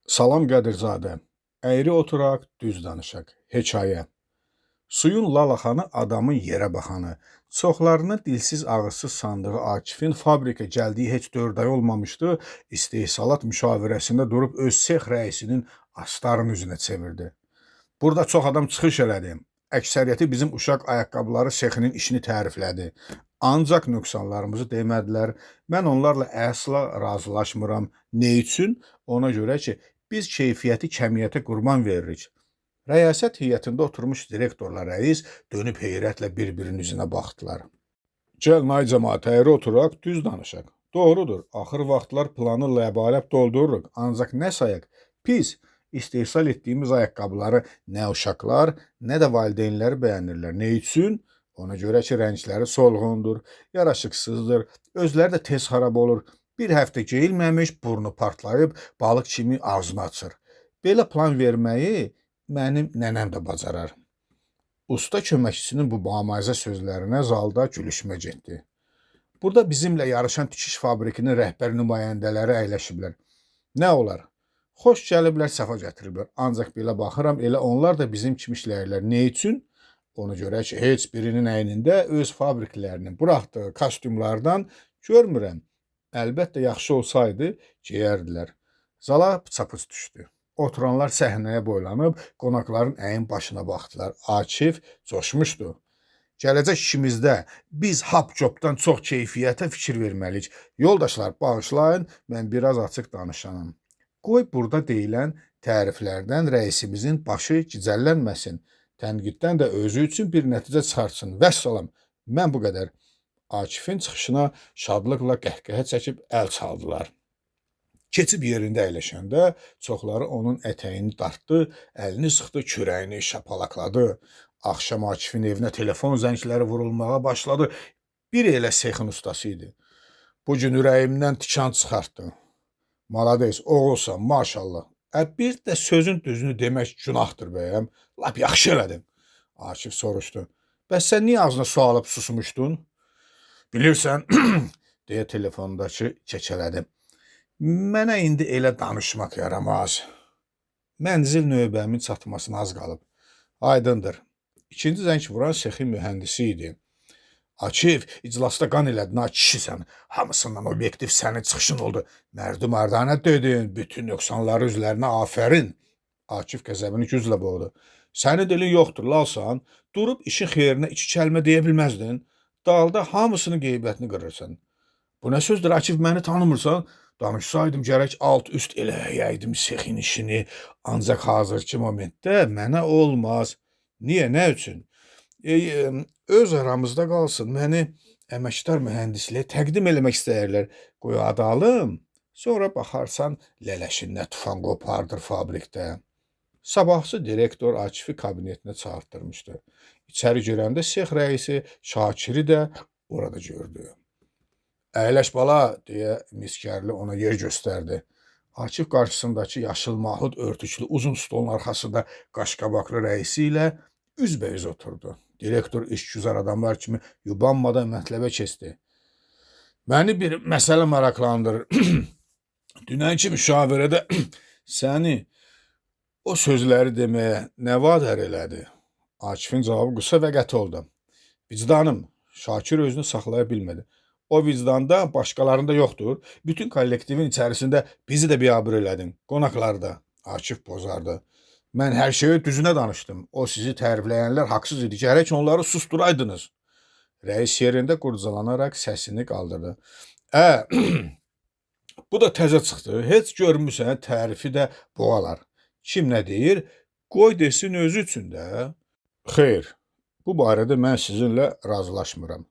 Salam Qədirzadə. Əyri oturaq, düz danışaq. Hekayə. Suyun lalaxanı adamın yerə baxanı. Çoxlarını dilsiz ağızsız sandığı Akifin fabrikə gəldiyi heç 4 ay olmamışdı, istehsalat müşavirəsində durub öz sex rəisinin astarın üzünə çevirdi. Burada çox adam çıxış elədi. Əksəriyyəti bizim uşaq ayaqqabıları sexinin işini təriflədi. Ancaq nöqsanlarımızı demədilər. Mən onlarla əsla razılaşmıram. Ne üçün? Ona görə ki, biz keyfiyyəti kəmiyyətə qurban veririk. Rəyasət heyətində oturmuş direktorla rəis dönüb heyrətlə bir-birinin üzünə baxdılar. Gəl nay cəmaət, əyri oturaq, düz danışaq. Doğrudur, axır vaxtlar planı ləballəb doldururuq. Ancaq nə sayaq? Pis. İstehsal etdiyimiz ayaqqabıları nə uşaqlar, nə də valideynlər bəyənirlər. Ne üçün? Ona görə ki, rəngləri solğundur, yaraşıqsızdır, özləri də tez xarab olur. Bir həftə geyilməmiş burnu partlayıb balıq kimi ağzını açır. Belə plan verməyi mənim nənəm də bacarar. Usta köməkçisinin bu bamazə sözlərinə zalda gülüşmə getdi. Burada bizimlə yarışan tikiş fabrikinin rəhbər nümayəndələri əyləşiblər. Nə olar? Xoş gəliblər, səfa gətiriblər. Ancaq belə baxıram, elə onlar da bizim kimi işləyirlər. Ne üçün? Ona görə ki, heç birinin əynində öz fabriklərinin buraxdığı kostyumlardan görmürəm. Əlbəttə, yaxşı olsaydı, geyərdilər. Zala pıçapıç düşdü. Oturanlar səhnəyə boylanıb, qonaqların əyin başına baxdılar. Akif coşmuşdu. Gələcək işimizdə biz hap-copdan çox keyfiyyətə fikir verməliyik. Yoldaşlar, bağışlayın, mən biraz açıq danışanım. Qoy burada deyilən təriflərdən rəisimizin başı gicəllənməsin. Tənqiddən də özü üçün bir nəticə çıxarsın. Vəssalam, mən bu qədər. Akifin çıxışına şadlıqla qəhqəhə çəkib əl çaldılar. Keçib yerində əyləşəndə çoxları onun ətəyini dartdı, əlini sıxdı, kürəyini şapalaqladı. Axşam Akifin evinə telefon zəngləri vurulmağa başladı. Bir elə sexin ustası idi. Bu gün ürəyimdən tikan çıxartdı. Malades, oğulsan, maşallah. Bir də sözün düzünü demək günahdır bəyəm. Lap yaxşı elədin. Akif soruşdu. Bəs sən niyə ağzına su alıb susmuşdun? Bilirsən, deyə telefondakı kəkələdi. Mənə indi elə danışmaq yaramaz. Mənzil növbəmin çatmasına az qalıb. Aydındır. İkinci zəng vuran sexin mühəndisi idi. Akif, iclasda qan elədin, ha kişisən. Hamısından obyektiv sənin çıxışın oldu. Mərd-mərdanə dedin, bütün nöqsanları üzlərinə afərin. Akif qəzəbini güclə boğdu. Sənin dilin yoxdur, lalsan. Durub işin xeyrinə iki kəlmə deyə bilməzdin. Dalda hamısının qeybətini qırırsan. Bu nə sözdür, Akif, məni tanımırsan? Danışsaydım gərək alt-üst eləyəydim sexin işini. Ancaq hazırki momentdə mənə olmaz. Niyə, nə üçün? Öz aramızda qalsın, məni əməkdar mühəndisliyə təqdim eləmək istəyirlər. Qoy adı alım, sonra baxarsan lələşin nə tufan qopardır fabrikdə. Sabahsı direktor Akifi kabinetinə çağırtdırmışdı. İçəri girəndə sex rəisi Şakiri də orada gördü. Əyləş bala, deyə miskərli ona yer göstərdi. Akif qarşısındakı yaşıl mahud örtüklü uzun stolun arxasında qaşqabaqlı rəisi ilə üzbəüz oturdu. Direktor işgüzar adamlar kimi yubanmadan mətləbə keçdi. Məni bir məsələ maraqlandırır. Dünənki müşavirədə səni o sözləri deməyə nə vadar elədi? Akifin cavabı qısa və qəti oldu. Vicdanım, Şakir özünü saxlaya bilmədi. O vicdanda başqalarında yoxdur. Bütün kollektivin içərisində bizi də biabır elədin. Qonaqlarda. Akif bozardı. Mən hər şeyi düzünə danışdım. O sizi tərifləyənlər haqsız idi. Gərək onları susturaydınız. Rəis yerində qurcalanaraq səsini qaldırdı. Bu da təzə çıxdı. Heç görmüsən, tərifi də boğalar. Kim nə deyir? Qoy desin özü üçün də. Xeyr, bu barədə mən sizinlə razılaşmıram.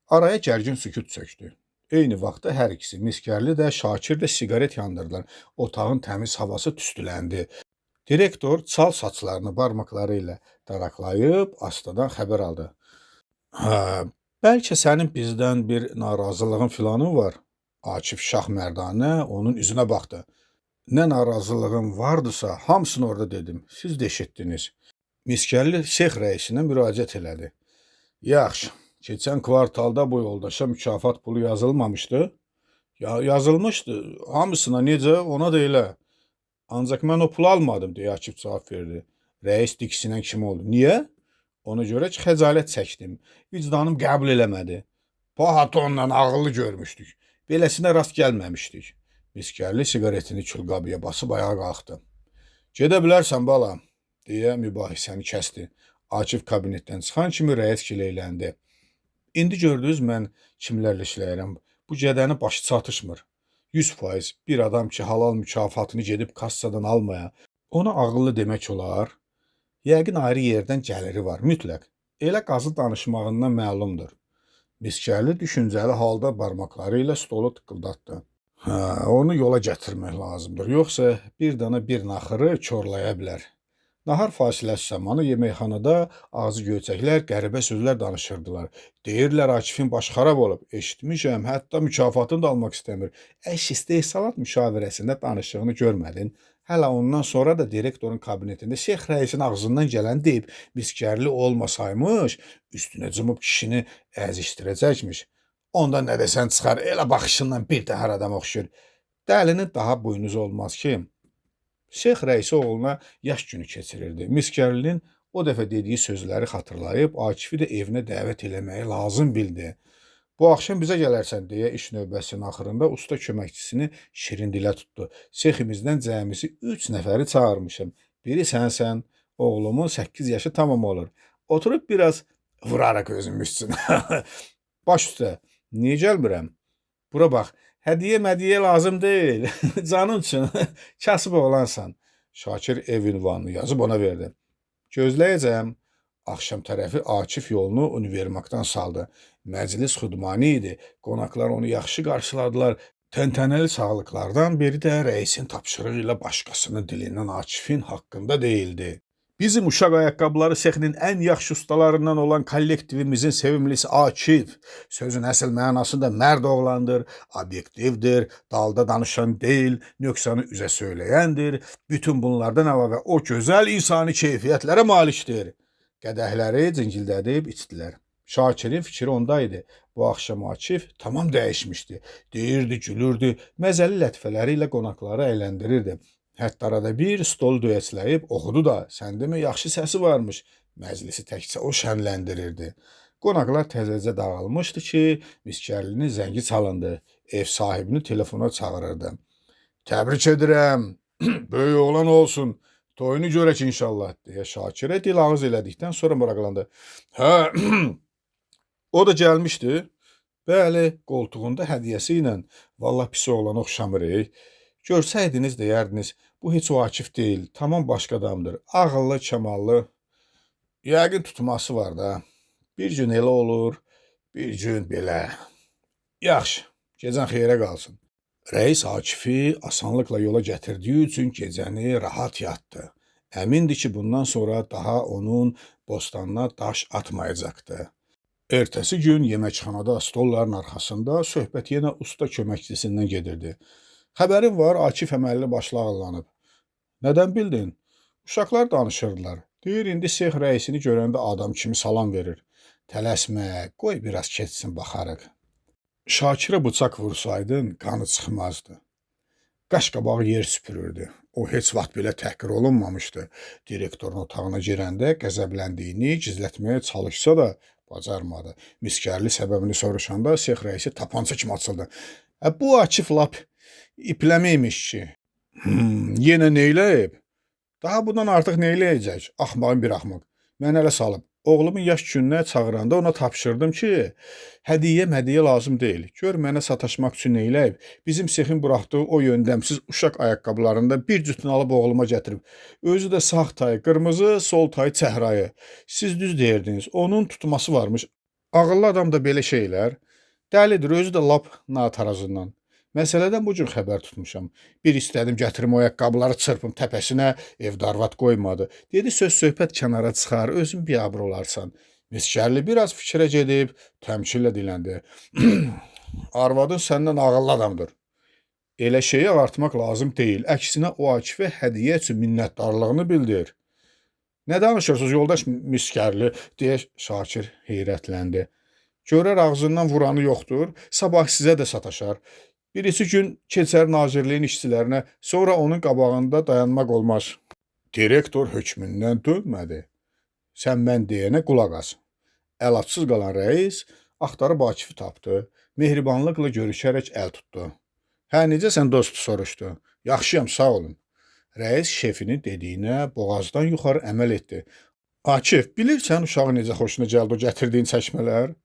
Araya gərgin sükut çöktü. Eyni vaxtda hər ikisi, miskərli də, Şakir də siqaret yandırdılar. Otağın təmiz havası tüstüləndi. Direktor çal saçlarını barmaqları ilə daraqlayıb astadan xəbər aldı. Bəlkə sənin bizdən bir narazılığın filanın var. Akif şah mərdanə onun üzünə baxdı. Nə narazılığım vardısa hamısını orada dedim. Siz də eşitdiniz. Miskərli sex rəisinə müraciət elədi. Yaxşı, keçən kvartalda bu yoldaşa mükafat pulu yazılmamışdı. Yazılmışdı. Hamısına necə, ona da elə. Ancaq mən o pulu almadım deyə Akif cavab verdi. Rəis diksinən kimi oldu. Niyə? Ona görə ki, xəcalət çəkdim. Vicdanım qəbul eləmədi. Pahatonla ağıllı görmüşdük. Beləsinə rast gəlməmişdik. Miskərli siqaretini külqabıya basıb ayağa qalxdı. Gedə bilərsən bala, deyə mübahisəni kəsdi. Akif kabinetdən çıxan kimi rəis kiləyləndi. İndi gördünüz mən kimlərlə işləyirəm. Bu gədəni başı çatışmır. 100% bir adam ki, halal mükafatını gedib kassadan almaya, ona ağıllı demək olar. Yəqin ayrı yerdən gəliri var, mütləq. Elə qazı danışmağından məlumdur. Miskərli düşüncəli halda barmaqları ilə stolu tıqqıldatdı. Onu yola gətirmək lazımdır. Yoxsa bir dana bir naxırı korlaya bilər. Nahar fasiləsi zamanı yeməkxanada ağzı göyçəklər qəribə sözlər danışırdılar. Deyirlər Akifin başı xarab olub. Eşitmişəm, hətta mükafatını da almaq istəmir. Əş istehsalat müşavirəsində danışığını görmədin. Hələ ondan sonra da direktorun kabinetində Şeyx rəisin ağzından gələn deyib, miskərli olmasaymış, üstünə cımıb kişini əzişdirəcəkmiş. Ondan nə desən çıxar, elə baxışından bir təhər adam oxşur. Dəlinin daha buynuzu olmaz ki. Şeyx rəisi oğluna yaş günü keçirirdi. Miskərlinin o dəfə dediyi sözləri xatırlayıb, Akifi də evinə dəvət eləməyi lazım bildi. Bu axşam bizə gələrsən deyə iş növbəsinin axırında usta köməkçisini şirin dilə tutdu. Seximizdən cəmisi 3 nəfəri çağırmışım. Biri sənsən, oğlumun 8 yaşı tamam olur. Oturub biraz vuraraq özümüzsün. Baş üstə, niyə gəlmirəm? Bura bax, hədiyyə lazım deyil. Canın üçün, kasıb oğlansan. Şakir ev ünvanını yazıb ona verdi. Gözləyəcəm. Axşam tərəfi Akif yolunu univermaqdan saldı. Məclis xudmani idi. Qonaqlar onu yaxşı qarşıladılar. Təntənəli sağlıqlardan biri də rəisin tapşırığı ilə başqasının dilindən Akifin haqqında deyildi. Bizim uşaq ayaqqabıları sexinin ən yaxşı ustalarından olan kollektivimizin sevimlisi Akif. Sözün əsl mənasında mərd oğlandır, obyektivdir, dalda danışan deyil, nöqsanı üzə söyləyəndir. Bütün bunlardan əlavə o gözəl insani keyfiyyətlərə malikdir. Qədəhləri cingildədib içdilər. Şakirin fikri ondaydı. Bu axşam Akif tamam dəyişmişdi. Deyirdi, gülürdü, məzəli lətifələri ilə qonaqları əyləndirirdi. Hətta arada bir stol döyəcləyib oxudu da, sən demə yaxşı səsi varmış. Məclisi təkcə o şənləndirirdi. Qonaqlar təzəcə dağılmışdı ki, miskərlinin zəngi çalındı. Ev sahibini telefona çağırırdı. Təbrik edirəm, böyük oğlan olsun. Toyunu görək inşallah, deyə Şakirə dil ağız elədikdən sonra maraqlandı. Hə, o da gəlmişdi. Bəli, qoltuğunda hədiyyəsi ilə. Vallah pis oğlana oxşamır. Görsəydiniz deyərdiniz, bu heç o Akif deyil, tamam başqa adamdır. Ağıllı, kəmallı. Yəqin tutması var da. Bir gün elə olur, bir gün belə. Yaxşı, gecən xeyrə qalsın. Rəis Akifi asanlıqla yola gətirdiyi üçün gecəni rahat yatdı. Əmindir ki, bundan sonra daha onun bostanına daş atmayacaqdı. Ertəsi gün yeməkxanada stolların arxasında söhbət yenə usta köməkçisindən gedirdi. Xəbərin var, Akif əməlli başlı ağıllanıb. Nədən bildin? Uşaqlar danışırdılar. Deyir, indi Şeyx rəisini görəndə adam kimi salam verir. Tələsmə, qoy biraz keçsin baxarıq. Şakirə bıçaq vursaydın, qanı çıxmazdı. Qaş-qabağı yer süpürürdü. O heç vaxt belə təhqir olunmamışdı. Direktorun otağına girəndə qəzəbləndiyini gizlətməyə çalışsa da bacarmadı. Miskərli səbəbini soruşanda Şeyx rəisi tapança kimi açıldı. Bu Akif lap ipləməymiş ki. Yenə neyləyib? Daha bundan artıq neyləyəcək? Axmağın bir axmaq. Mən ələ salıb. Oğlumun yaş gününə çağıranda ona tapşırdım ki, hədiyyə lazım deyil. Gör mənə sataşmaq üçün neyləyib. Bizim sexin buraxdığı o yöndəmsiz uşaq ayaqqabılarında bir cütünü alıb oğluma gətirib. Özü də sağ tayı qırmızı, sol tayı çəhrayı. Siz düz deyirdiniz, onun tutması varmış. Ağıllı adam da belə şeylər. Dəlidir, özü də lap natarazından. Məsələdən bu cür xəbər tutmuşam. Bir istədim gətirim o ayaqqabıları çırpım təpəsinə, evdə arvad qoymadı. Dedi, söz-söhbət kənara çıxar, özün biabır olarsan. Miskərli biraz fikrə gedib, təmkillə diləndi. Arvadın səndən ağıllı adamdır. Elə şeyi ağartmaq lazım deyil. Əksinə o Akifə hədiyyə üçün minnətdarlığını bildir. Nə danışırsınız, yoldaş Miskərli, deyə Şakir heyrətləndi. Görər ağzından vuranı yoxdur, sabah sizə də sataşar. Birisi gün keçər Nazirliyin işçilərinə, sonra onun qabağında dayanmaq olmaz. Direktor hökmündən dönmədi. Sən mən deyənə qulaq as. Əlacsız qalan rəis axtarıb Akifi tapdı. Mehribanlıqla görüşərək əl tutdu. Hə, necəsən dost, soruşdu. Yaxşıyam, sağ olun. Rəis şefinin dediyinə boğazdan yuxarı əməl etdi. Akif, bilirsən uşağı necə xoşuna gəldi o gətirdiyin çəkmələr?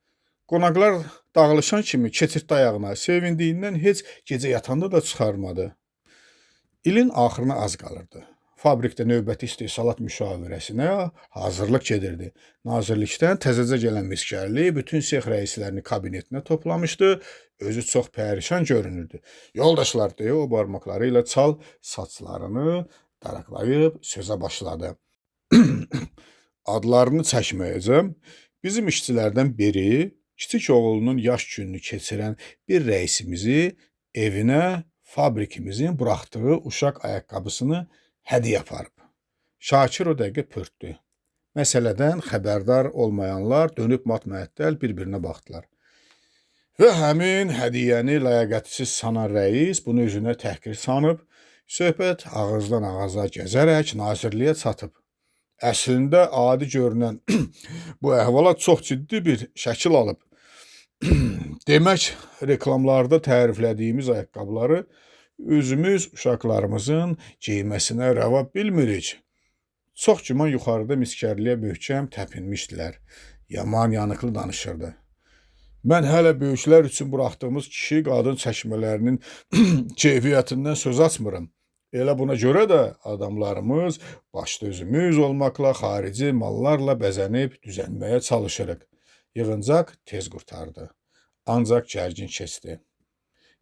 Qonaqlar dağılışan kimi keçirtdi ayağına, sevindiyindən heç gecə yatanda da çıxarmadı. İlin axırına az qalırdı. Fabrikdə növbəti istehsalat müşavirəsinə hazırlıq gedirdi. Nazirlikdən təzəcə gələn miskərli bütün sex rəislərini kabinetinə toplamışdı. Özü çox pərişan görünürdü. Yoldaşlar, deyə o barmaqları ilə çal saçlarını daraqlayıb sözə başladı. Adlarını çəkməyəcəm. Bizim işçilərdən biri kiçik oğlunun yaş gününü keçirən bir rəisimizi evinə fabrikimizin buraxdığı uşaq ayaqqabısını hədiyyə aparıb. Şakir o dəqiqə pörtdü. Məsələdən xəbərdar olmayanlar dönüb mat-məəttəl bir-birinə baxdılar. Və həmin hədiyyəni ləyaqətsiz sanan rəis bunu özünə təhqir sanıb, söhbət ağızdan ağaza gəzərək nazirliyə çatıb. Əslində adi görünən bu əhvalat çox ciddi bir şəkil alıb. Demək, reklamlarda təriflədiyimiz ayaqqabıları özümüz uşaqlarımızın geyməsinə rəva bilmirik. Çox güman yuxarıda miskərliyə möhkəm təpinmişdilər. Yaman yanıqlı danışırdı. Mən hələ böyüklər üçün buraxdığımız kişi qadın çəkmələrinin keyfiyyətindən söz açmıram. Elə buna görə də adamlarımız başda özümüz olmaqla xarici mallarla bəzənib düzənməyə çalışırıq. Yığıncaq tez qurtardı. Ancaq gərgin keçdi.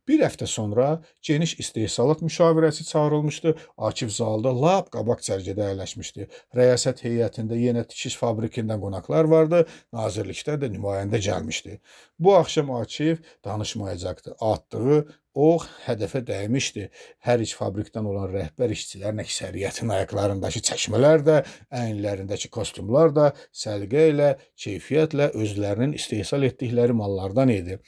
Bir həftə sonra geniş istehsalat müşavirəsi çağırılmışdı. Akif zalda lap qabaq cərgədə əyləşmişdi. Rəyasət heyətində yenə tikiş fabrikindən qonaqlar vardı. Nazirlikdə də nümayəndə gəlmişdi. Bu axşam Akif danışmayacaqdı. Atdığı ox hədəfə dəymişdi. Hər iki fabrikdən olan rəhbər işçilərin əksəriyyətin ayaqlarındakı çəkmələr də, əyinlərindəki kostyumlar da səliqə ilə, keyfiyyətlə özlərinin istehsal etdikləri mallardan idi.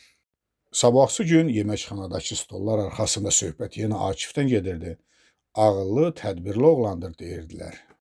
Sabahsı gün yeməkxanadakı stollar arxasında söhbət yenə Akifdən gedirdi. Ağıllı, tədbirli oğlandır deyirdilər.